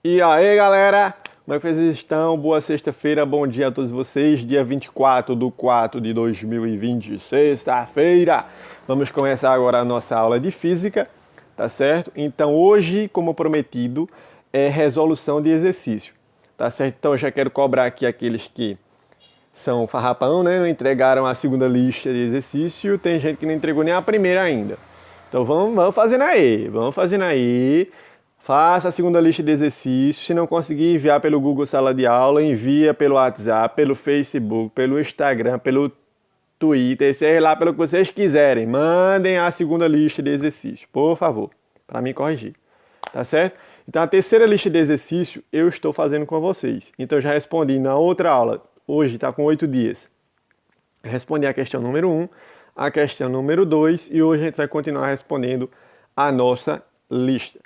E aí, galera, como é que vocês estão? Boa sexta-feira, bom dia a todos vocês. Dia 24/4/2020, sexta-feira. Vamos começar agora a nossa aula de física, tá certo? Então, hoje, como prometido, é resolução de exercício, tá certo? Então, eu já quero cobrar aqui aqueles que são farrapão, né? Não entregaram a segunda lista de exercício. Tem gente que não entregou nem a primeira ainda. Então, vamos fazendo aí, Faça a segunda lista de exercícios. Se não conseguir enviar pelo Google Sala de Aula, envia pelo WhatsApp, pelo Facebook, pelo Instagram, pelo Twitter, sei lá, pelo que vocês quiserem. Mandem a segunda lista de exercícios, por favor, para me corrigir. Tá certo? Então, a terceira lista de exercício eu estou fazendo com vocês. Então, eu já respondi na outra aula. Hoje está com 8 dias. Respondi a questão número 1, a questão número 2 e hoje a gente vai continuar respondendo a nossa lista.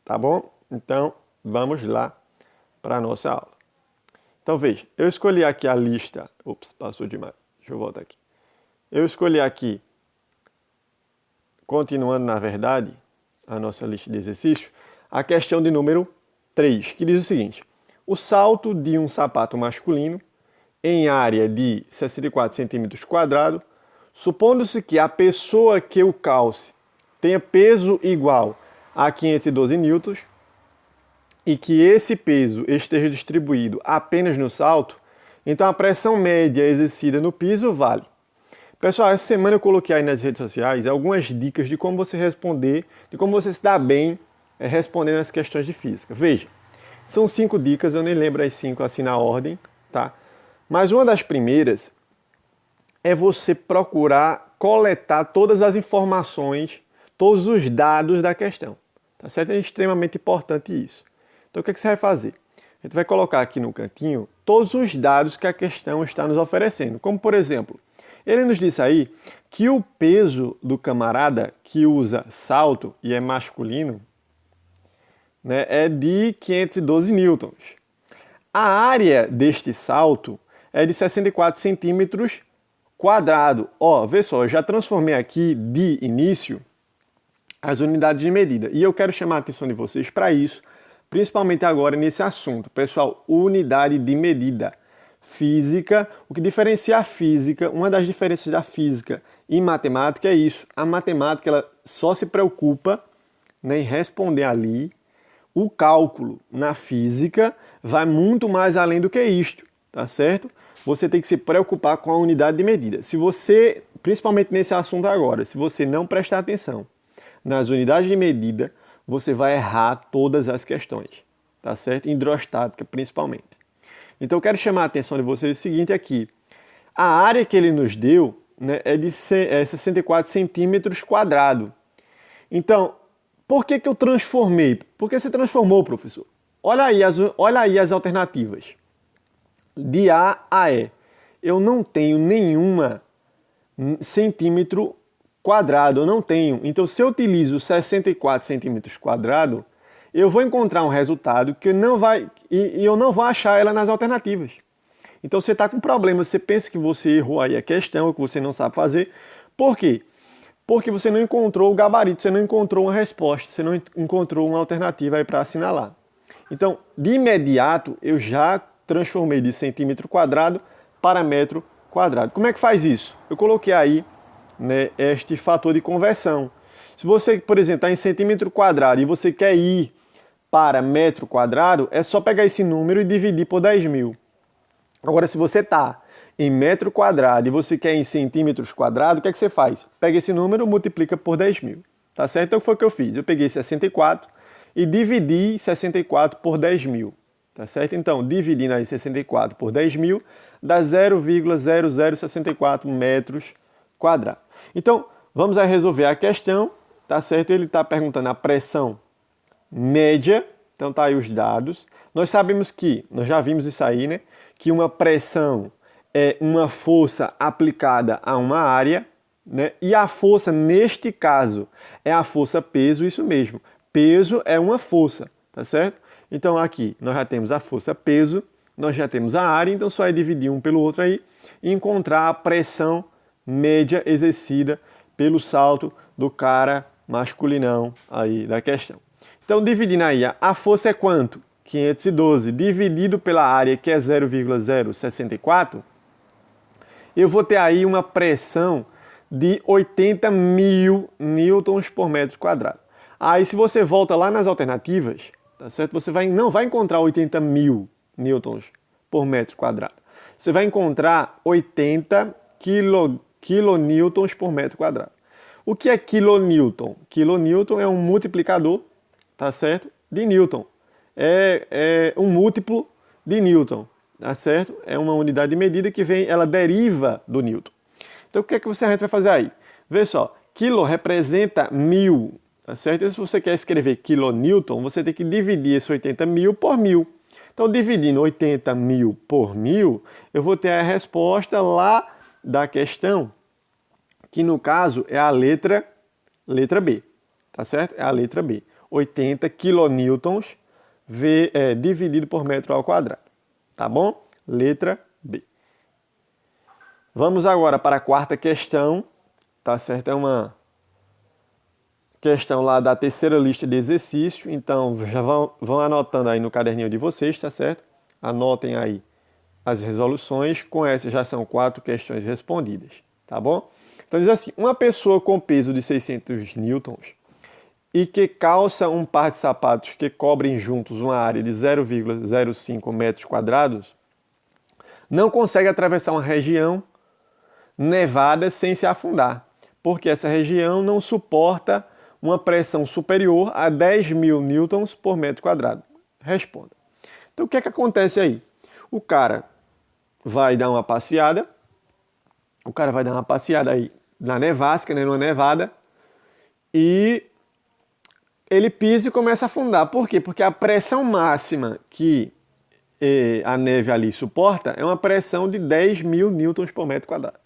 Tá bom? Então, vamos lá para a nossa aula. Então, veja, eu escolhi aqui a lista... Ops, passou demais. Deixa eu voltar aqui. Eu escolhi aqui, continuando, na verdade, a nossa lista de exercícios, a questão de número 3, que diz o seguinte. O salto de um sapato masculino em área de 64 centímetros quadrados, supondo-se que a pessoa que o calce tenha peso igual a 512 newtons e que esse peso esteja distribuído apenas no salto, então a pressão média exercida no piso vale. Pessoal, essa semana eu coloquei aí nas redes sociais algumas dicas de como você responder, de como você se dá bem respondendo as questões de física. Veja, são 5 dicas, eu nem lembro as 5 assim na ordem, tá? Mas uma das primeiras é você procurar coletar todas as informações, todos os dados da questão. Tá certo? É extremamente importante isso. Então, o que você vai fazer? A gente vai colocar aqui no cantinho todos os dados que a questão está nos oferecendo. Como, por exemplo, ele nos disse aí que o peso do camarada que usa salto e é masculino, né, é de 512 newtons. A área deste salto é de 64 centímetros quadrado. Ó, vê só, eu já transformei aqui de início as unidades de medida. E eu quero chamar a atenção de vocês para isso, principalmente agora nesse assunto. Pessoal, unidade de medida. Física, o que diferencia a física, uma das diferenças da física e matemática é isso. A matemática ela só se preocupa, né, em responder ali. O cálculo na física vai muito mais além do que isto, tá certo? Você tem que se preocupar com a unidade de medida. Se você, principalmente nesse assunto agora, se você não prestar atenção nas unidades de medida, você vai errar todas as questões, tá certo? Hidrostática, principalmente. Então, eu quero chamar a atenção de vocês o seguinte aqui. A área que ele nos deu, né, é de 64 centímetros quadrados. Então, por que eu transformei? Por que você transformou, professor? Olha aí as alternativas. De A a E. Eu não tenho nenhuma centímetro quadrado, eu não tenho. Então, se eu utilizo 64 centímetros quadrados, eu vou encontrar um resultado que não vai, e eu não vou achar ela nas alternativas. Então, você está com problema, você pensa que você errou aí a questão, que você não sabe fazer. Por quê? Porque você não encontrou o gabarito, você não encontrou uma resposta, você não encontrou uma alternativa aí para assinalar. Então, de imediato, eu já transformei de centímetro quadrado para metro quadrado. Como é que faz isso? Eu coloquei aí, né, este fator de conversão. Se você, por exemplo, está em centímetro quadrado e você quer ir para metro quadrado, é só pegar esse número e dividir por 10.000. Agora, se você está em metro quadrado e você quer em centímetros quadrados, o que é que você faz? Pega esse número, multiplica por 10.000. Tá certo? Então, foi o que eu fiz. Eu peguei 64 e dividi 64 por 10.000. Tá certo? Então, dividindo aí 64 por 10.000, dá 0,0064 metros quadrados. Então, vamos aí resolver a questão, tá certo? Ele está perguntando a pressão média, então tá aí os dados. Nós sabemos que, nós já vimos isso aí, né? Que uma pressão é uma força aplicada a uma área, né? E a força, neste caso, é a força peso, isso mesmo. Peso é uma força, tá certo? Então aqui nós já temos a força peso, nós já temos a área, então só é dividir um pelo outro aí e encontrar a pressão média exercida pelo salto do cara masculinão aí da questão. Então, dividindo aí, a força é quanto? 512 dividido pela área, que é 0,064, eu vou ter aí uma pressão de 80 mil newtons por metro quadrado. Aí, se você volta lá nas alternativas, tá certo? Você não vai encontrar 80 mil newtons por metro quadrado. Você vai encontrar 80 kilonewtons por metro quadrado. O que é kilonewton? Kilonewton é um multiplicador, tá certo? De newton. É um múltiplo de newton, tá certo? É uma unidade de medida que ela deriva do newton. Então, o que é que a gente vai fazer aí? Vê só, quilo representa 1000, tá certo? E se você quer escrever kilonewton, você tem que dividir esse 80 mil por 1000. Então, dividindo 80 mil por 1000, eu vou ter a resposta lá da questão, que no caso é a letra B, tá certo? É a letra B. 80 kilonewtons dividido por metro ao quadrado, tá bom? Letra B. Vamos agora para a quarta questão, tá certo? É uma questão lá da terceira lista de exercício, então já vão anotando aí no caderninho de vocês, tá certo? Anotem aí as resoluções, com essas já são 4 questões respondidas, tá bom? Então diz assim, uma pessoa com peso de 600 newtons e que calça um par de sapatos que cobrem juntos uma área de 0,05 metros quadrados, não consegue atravessar uma região nevada sem se afundar, porque essa região não suporta uma pressão superior a 10 mil newtons por metro quadrado. Responda. Então, o que é que acontece aí? O cara vai dar uma passeada aí na nevasca, né, numa nevada, e ele pisa e começa a afundar. Por quê? Porque a pressão máxima que a neve ali suporta é uma pressão de 10 mil newtons por metro quadrado.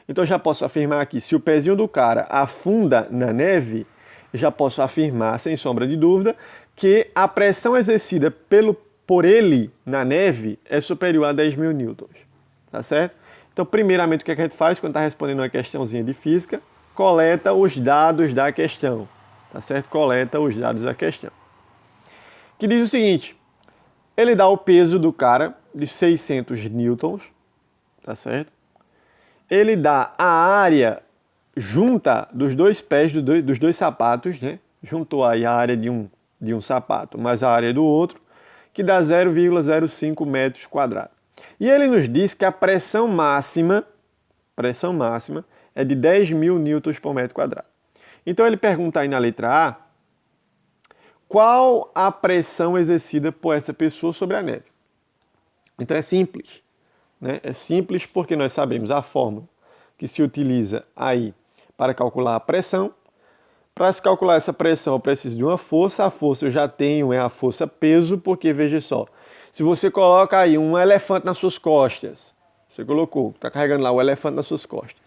Então eu já posso afirmar aqui, se o pezinho do cara afunda na neve, eu já posso afirmar, sem sombra de dúvida, que a pressão exercida por ele na neve é superior a 10 mil newtons. Tá certo? Então, primeiramente, o que a gente faz quando está respondendo uma questãozinha de física? Coleta os dados da questão. Tá certo? Coleta os dados da questão. Que diz o seguinte, ele dá o peso do cara de 600 newtons, tá certo? Ele dá a área junta dos dois pés, dos dois sapatos, né? Juntou aí a área de um sapato mais a área do outro, que dá 0,05 metros quadrados. E ele nos diz que a pressão máxima é de 10 mil newtons por metro quadrado. Então ele pergunta aí na letra A, qual a pressão exercida por essa pessoa sobre a neve? Então é simples, né? É simples porque nós sabemos a fórmula que se utiliza aí para calcular a pressão. Para se calcular essa pressão eu preciso de uma força, a força eu já tenho, é a força peso, porque veja só, se você coloca aí um elefante nas suas costas, você colocou, está carregando lá o elefante nas suas costas,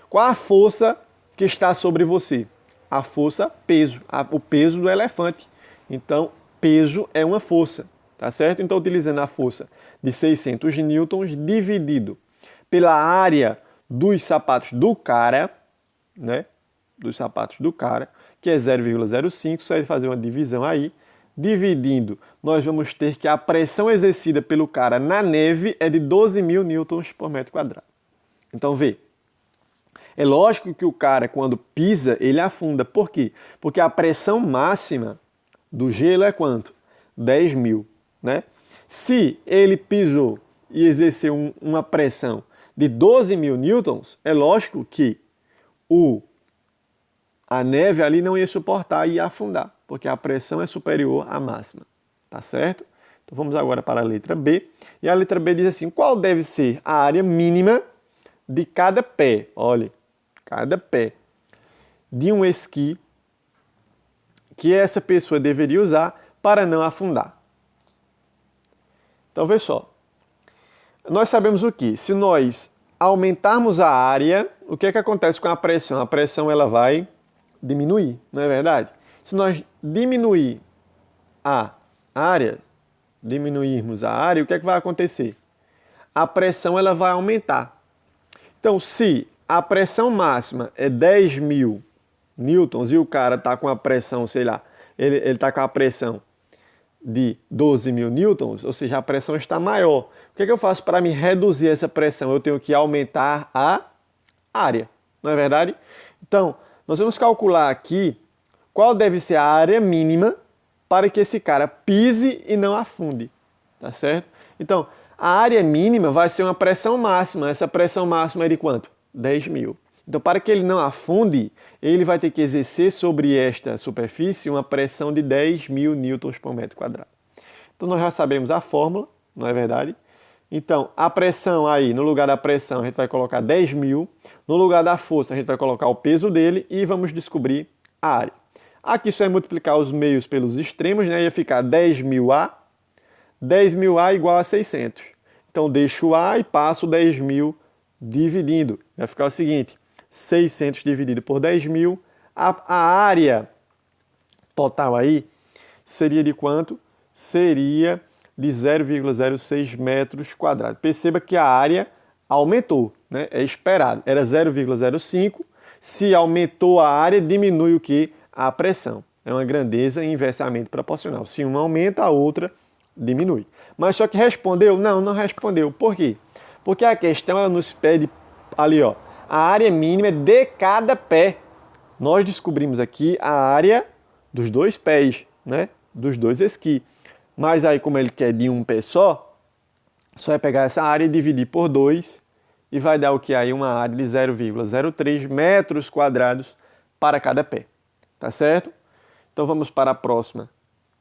qual a força que está sobre você? A força peso, o peso do elefante. Então, peso é uma força, tá certo? Então, utilizando a força de 600 newtons dividido pela área dos sapatos do cara, né? Dos sapatos do cara, que é 0,05, só ele fazer uma divisão aí, dividindo, nós vamos ter que a pressão exercida pelo cara na neve é de 12 mil newtons por metro quadrado. Então, vê, é lógico que o cara, quando pisa, ele afunda. Por quê? Porque a pressão máxima do gelo é quanto? 10 mil, né? Se ele pisou e exerceu uma pressão de 12 mil newtons, é lógico que a neve ali não ia suportar e ia afundar, porque a pressão é superior à máxima, tá certo? Então vamos agora para a letra B. E a letra B diz assim, qual deve ser a área mínima de cada pé? Olha, cada pé de um esqui que essa pessoa deveria usar para não afundar. Então, veja só. Nós sabemos o que? Se nós aumentarmos a área, o que é que acontece com a pressão? A pressão ela vai diminuir, não é verdade? Se nós diminuirmos a área, o que é que vai acontecer? A pressão ela vai aumentar. Então, se a pressão máxima é 10 mil newtons e o cara está com a pressão, sei lá, ele está com a pressão de 12.000 newtons, ou seja, a pressão está maior. O que é que eu faço para me reduzir essa pressão? Eu tenho que aumentar a área, não é verdade? Então, nós vamos calcular aqui qual deve ser a área mínima para que esse cara pise e não afunde, tá certo? Então, a área mínima vai ser uma pressão máxima. Essa pressão máxima é de quanto? 10.000. Então, para que ele não afunde, ele vai ter que exercer sobre esta superfície uma pressão de 10.000 newtons por metro quadrado. Então, nós já sabemos a fórmula, não é verdade? Então, a pressão aí, no lugar da pressão, a gente vai colocar 10.000. No lugar da força, a gente vai colocar o peso dele e vamos descobrir a área. Aqui só é multiplicar os meios pelos extremos, né? Ia ficar 10.000A. 10.000A igual a 600. Então, deixo o A e passo 10.000 dividindo. Vai ficar o seguinte, 600 dividido por 10.000. A área total aí seria de quanto? Seria de 0,06 metros quadrados. Perceba que a área aumentou, né? É esperado. Era 0,05. Se aumentou a área, diminui o que? A pressão. É uma grandeza inversamente proporcional. Se uma aumenta, a outra diminui. Mas só que respondeu? Não, não respondeu. Por quê? Porque a questão ela nos pede ali, ó, a área mínima de cada pé. Nós descobrimos aqui a área dos dois pés, né? Dos dois esquis. Mas aí, como ele quer de um pé só é pegar essa área e dividir por 2 e vai dar o que aí? Uma área de 0,03 metros quadrados para cada pé. Tá certo? Então vamos para a próxima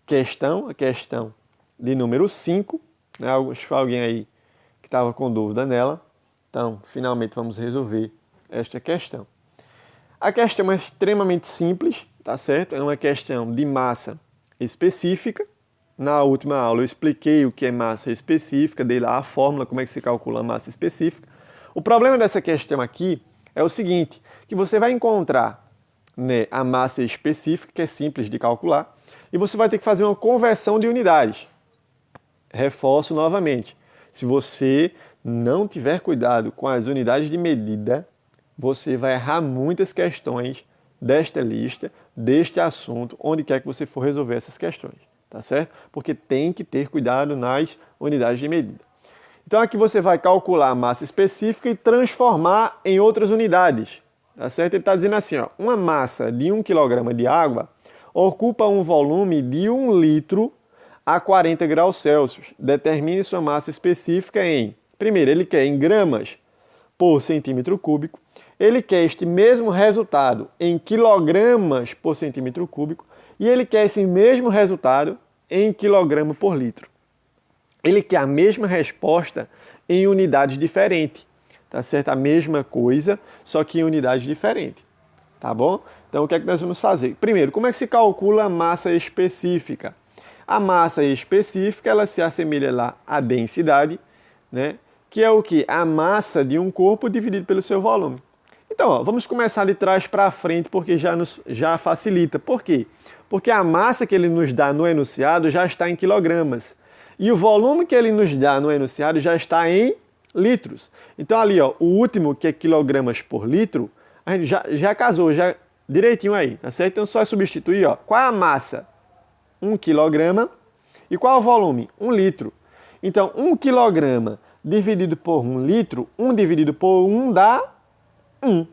questão, a questão de número 5. Né? Alguém aí que estava com dúvida nela. Então, finalmente vamos resolver esta questão. A questão é extremamente simples, tá certo? É uma questão de massa específica. Na última aula eu expliquei o que é massa específica, dei lá a fórmula, como é que se calcula a massa específica. O problema dessa questão aqui é o seguinte, que você vai encontrar, né, a massa específica, que é simples de calcular, e você vai ter que fazer uma conversão de unidades. Reforço novamente, se você não tiver cuidado com as unidades de medida, você vai errar muitas questões desta lista, deste assunto, onde quer que você for resolver essas questões. Tá certo? Porque tem que ter cuidado nas unidades de medida. Então aqui você vai calcular a massa específica e transformar em outras unidades. Tá certo? Ele está dizendo assim, ó, uma massa de 1 kg de água ocupa um volume de 1 litro a 40 graus Celsius. Determine sua massa específica em, primeiro, ele quer em gramas por centímetro cúbico. Ele quer este mesmo resultado em quilogramas por centímetro cúbico. E ele quer esse mesmo resultado em quilograma por litro. Ele quer a mesma resposta em unidades diferentes, tá certo? A mesma coisa, só que em unidades diferentes, tá bom? Então, o que é que nós vamos fazer? Primeiro, como é que se calcula a massa específica? A massa específica, ela se assemelha lá à densidade, né? Que é o quê? A massa de um corpo dividido pelo seu volume. Então, ó, vamos começar de trás para frente, porque já facilita. Por quê? Porque a massa que ele nos dá no enunciado já está em quilogramas. E o volume que ele nos dá no enunciado já está em litros. Então ali, ó, o último, que é quilogramas por litro, a gente já casou, já direitinho aí, tá certo? Então só é substituir, ó, qual é a massa? 1 quilograma. E qual é o volume? 1 litro. Então 1 quilograma dividido por 1 litro, 1 dividido por 1 dá 1.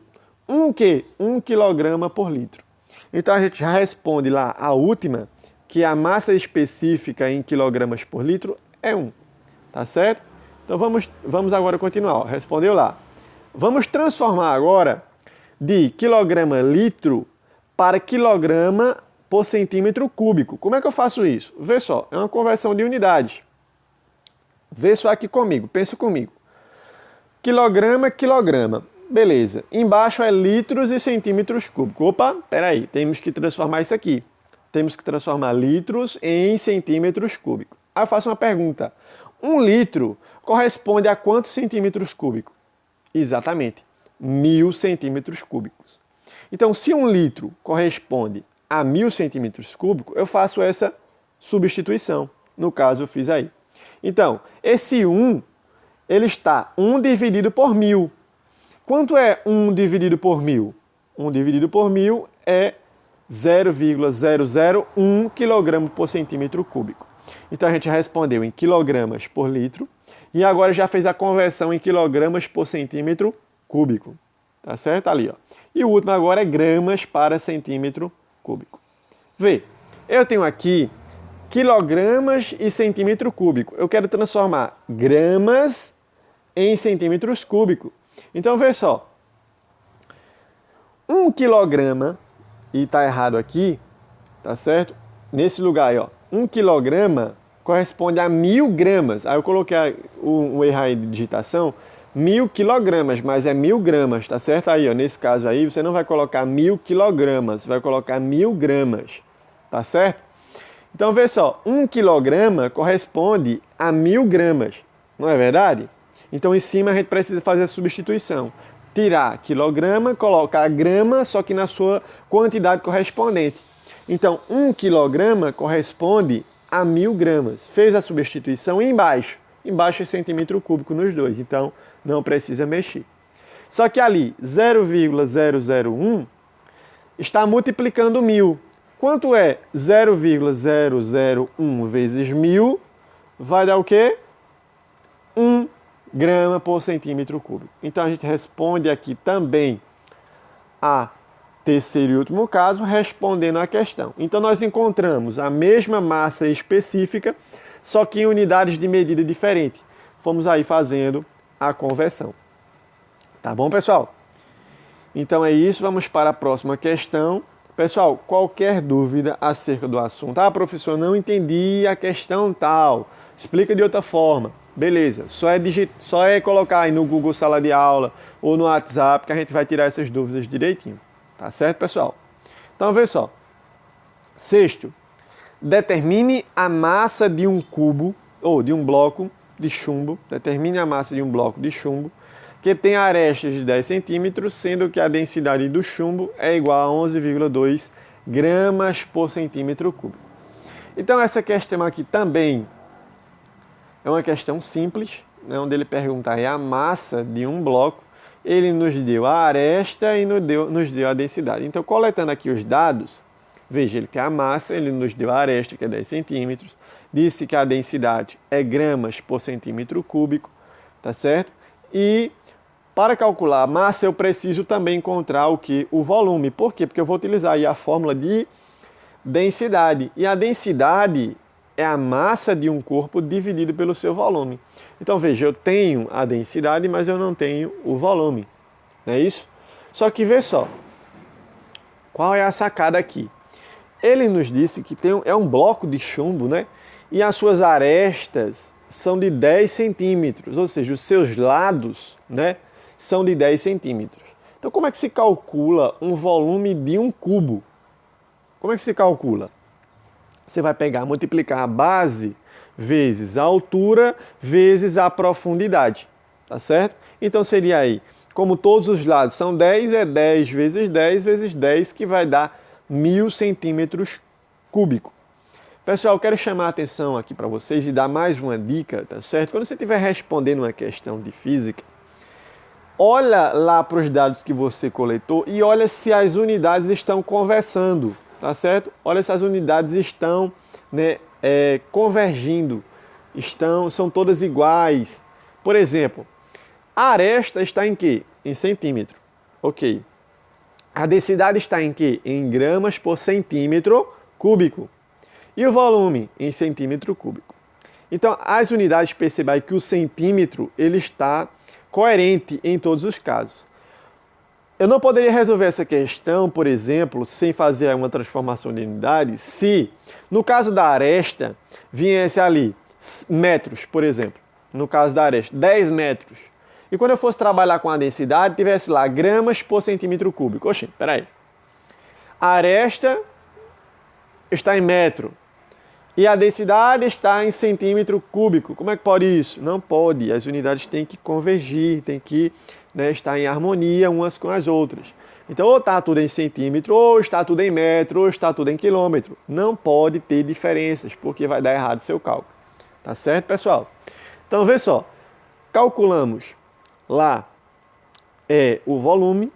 1 o quê? 1 quilograma por litro. Então a gente já responde lá a última, que a massa específica em quilogramas por litro é 1. Tá certo? Então vamos agora continuar. Ó. Respondeu lá. Vamos transformar agora de quilograma litro para quilograma por centímetro cúbico. Como é que eu faço isso? Vê só, é uma conversão de unidades. Vê só aqui comigo, pensa comigo. Quilograma, quilograma. Beleza. Embaixo é litros e centímetros cúbicos. Opa, peraí, temos que transformar isso aqui. Temos que transformar litros em centímetros cúbicos. Aí eu faço uma pergunta. 1 litro corresponde a quantos centímetros cúbicos? Exatamente, 1.000 centímetros cúbicos. Então, se 1 litro corresponde a 1.000 centímetros cúbicos, eu faço essa substituição. No caso, eu fiz aí. Então, esse 1, ele está 1 dividido por 1.000. Quanto é 1 dividido por 1.000? 1 dividido por 1.000 é 0,001 kg por centímetro cúbico. Então a gente respondeu em quilogramas por litro e agora já fez a conversão em quilogramas por centímetro cúbico. Tá certo? Ali, ó. E o último agora é gramas para centímetro cúbico. Vê, eu tenho aqui quilogramas e centímetro cúbico. Eu quero transformar gramas em centímetros cúbicos. Então, vê só. 1 quilograma, e tá errado aqui, tá certo? Nesse lugar aí, ó. 1 quilograma corresponde a 1000 gramas. Aí eu coloquei um erro aí de digitação. 1000 quilogramas, mas é 1000 gramas, tá certo? Aí, ó, nesse caso aí, você não vai colocar 1000 quilogramas, você vai colocar 1000 gramas, tá certo? Então, vê só, 1 quilograma corresponde a 1000 gramas, não é verdade? Então, em cima a gente precisa fazer a substituição. Tirar quilograma, colocar grama, só que na sua quantidade correspondente. Então, 1 quilograma corresponde a 1000 gramas. Fez a substituição e embaixo. Embaixo é centímetro cúbico nos dois, então não precisa mexer. Só que ali, 0,001 está multiplicando 1000. Quanto é 0,001 vezes 1000? Vai dar o quê? 1 grama por centímetro cúbico. Então a gente responde aqui também a terceiro e último caso, respondendo à questão. Então nós encontramos a mesma massa específica, só que em unidades de medida diferentes. Fomos aí fazendo a conversão. Tá bom, pessoal? Então é isso, vamos para a próxima questão. Pessoal, qualquer dúvida acerca do assunto? Ah, professor, não entendi a questão tal. Explica de outra forma. Beleza, só é colocar aí no Google Sala de Aula ou no WhatsApp que a gente vai tirar essas dúvidas direitinho. Tá certo, pessoal? Então, vê só. Sexto, determine a massa de um cubo ou de um bloco de chumbo. Determine a massa de um bloco de chumbo que tem arestas de 10 centímetros, sendo que a densidade do chumbo é igual a 11,2 gramas por centímetro cúbico. Então, essa questão aqui também é uma questão simples, né, onde ele pergunta aí a massa de um bloco. Ele nos deu a aresta e nos deu a densidade. Então, coletando aqui os dados, veja, ele quer a massa, ele nos deu a aresta, que é 10 centímetros, disse que a densidade é gramas por centímetro cúbico, tá certo? E para calcular a massa, eu preciso também encontrar o que? O volume. Por quê? Porque eu vou utilizar aí a fórmula de densidade. E a densidade é a massa de um corpo dividido pelo seu volume. Então, veja, eu tenho a densidade, mas eu não tenho o volume. Não é isso? Só que, vê só, qual é a sacada aqui? Ele nos disse que é um bloco de chumbo, né? E as suas arestas são de 10 centímetros, ou seja, os seus lados, né, são de 10 centímetros. Então, como é que se calcula um volume de um cubo? Como é que se calcula? Você vai pegar, multiplicar a base vezes a altura vezes a profundidade, tá certo? Então seria aí, como todos os lados são 10, é 10 vezes 10, que vai dar 1000 centímetros cúbicos. Pessoal, eu quero chamar a atenção aqui para vocês e dar mais uma dica, tá certo? Quando você estiver respondendo uma questão de física, olha lá para os dados que você coletou e olha se as unidades estão conversando, tá certo? Olha se as unidades estão, né, convergindo, são todas iguais. Por exemplo, a aresta está em quê? Em centímetro. Ok. A densidade está em quê? Em gramas por centímetro cúbico. E o volume? Em centímetro cúbico. Então, as unidades, perceba aí que o centímetro ele está coerente em todos os casos. Eu não poderia resolver essa questão, por exemplo, sem fazer uma transformação de unidade, se, no caso da aresta, viesse ali metros, por exemplo. No caso da aresta, 10 metros. E quando eu fosse trabalhar com a densidade, tivesse lá gramas por centímetro cúbico. Oxi, peraí. A aresta está em metro e a densidade está em centímetro cúbico. Como é que pode isso? Não pode. As unidades têm que convergir, têm que, né, estar em harmonia umas com as outras. Então, ou está tudo em centímetro, ou está tudo em metro, ou está tudo em quilômetro. Não pode ter diferenças, porque vai dar errado o seu cálculo. Tá certo, pessoal? Então, vê só. Calculamos lá o volume,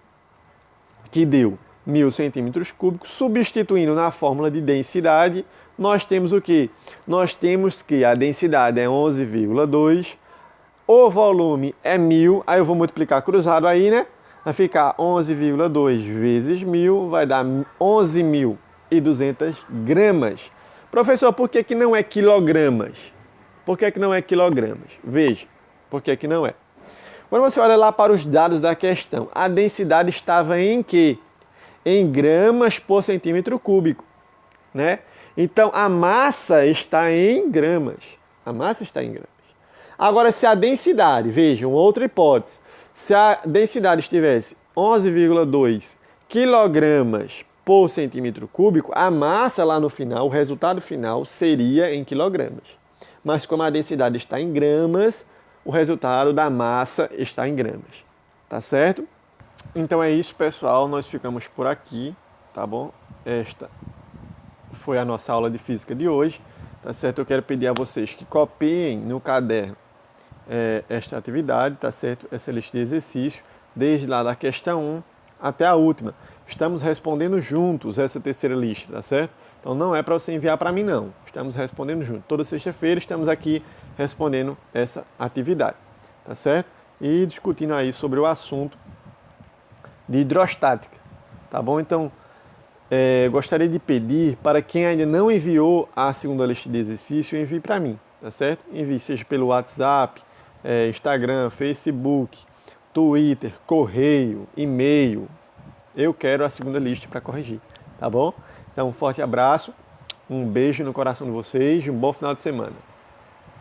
que deu 1000 centímetros cúbicos, substituindo na fórmula de densidade nós temos o quê? Nós temos que a densidade é 11,2, o volume é 1.000, aí eu vou multiplicar cruzado aí, né? Vai ficar 11,2 vezes 1.000, vai dar 11.200 gramas. Professor, por que não é quilogramas? Por que não é quilogramas? Veja, por que não é? Quando você olha lá para os dados da questão, a densidade estava em quê? Em gramas por centímetro cúbico, né? Então, a massa está em gramas. A massa está em gramas. Agora, se a densidade, vejam, outra hipótese, se a densidade estivesse 11,2 quilogramas por centímetro cúbico, a massa lá no final, o resultado final, seria em quilogramas. Mas como a densidade está em gramas, o resultado da massa está em gramas. Tá certo? Então é isso, pessoal. Nós ficamos por aqui, tá bom? Esta foi a nossa aula de física de hoje, tá certo? Eu quero pedir a vocês que copiem no caderno esta atividade, tá certo? Essa lista de exercícios, desde lá da questão 1 até a última. Estamos respondendo juntos essa terceira lista, tá certo? Então não é para você enviar para mim, não. Estamos respondendo juntos. Toda sexta-feira estamos aqui respondendo essa atividade, tá certo? E discutindo aí sobre o assunto de hidrostática, tá bom? Então, gostaria de pedir para quem ainda não enviou a segunda lista de exercício, envie para mim, tá certo? Envie, seja pelo WhatsApp, Instagram, Facebook, Twitter, correio, e-mail. Eu quero a segunda lista para corrigir, tá bom? Então, um forte abraço, um beijo no coração de vocês e um bom final de semana.